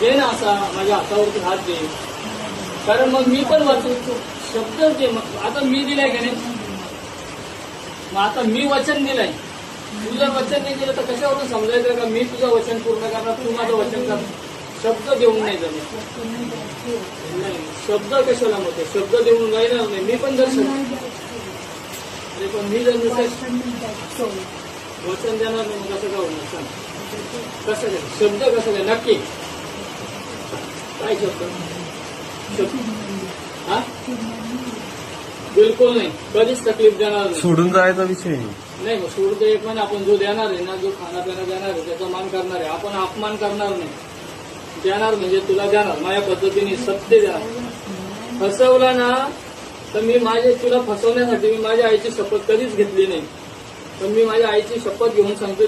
दे ना असा माझ्या हातावरती हात दे. कारण मग मी पण वचन शब्द जे आता मी दिलाय का नाही, मग आता मी वचन दिलंय. तू जर वचन नाही दिलं तर कशावरून समजायचं का मी तुझं वचन पूर्ण करणार, तू माझं वचन कर. शब्द देऊन नाही जमत. नाही, शब्द कशाला होते, शब्द देऊन राहणार नाही. मी पण जर पण मी जर वचन देणार नाही कसं का होणार सांग. कसं काय शब्द कसं काय नक्की काय शब्द हा बिलकुल नाही. कधीच तकलीफ देणार नाही. सोडून जायचा विषय नाही. मग सोडतो एक महिना आपण जो देणार आहे ना, जो खाना पिणं देणार आहे त्याचा मान करणार आहे. आपण अपमान करणार नाही. देणार म्हणजे तुला देणार माझ्या पद्धतीने सत्य देणार. फसवला ना तर मी तुला फसवण्यासाठी मी माझ्या आईची शपथ कधीच घेतली नाही. पण मी माझ्या आईची शपथ घेऊन सांगतोय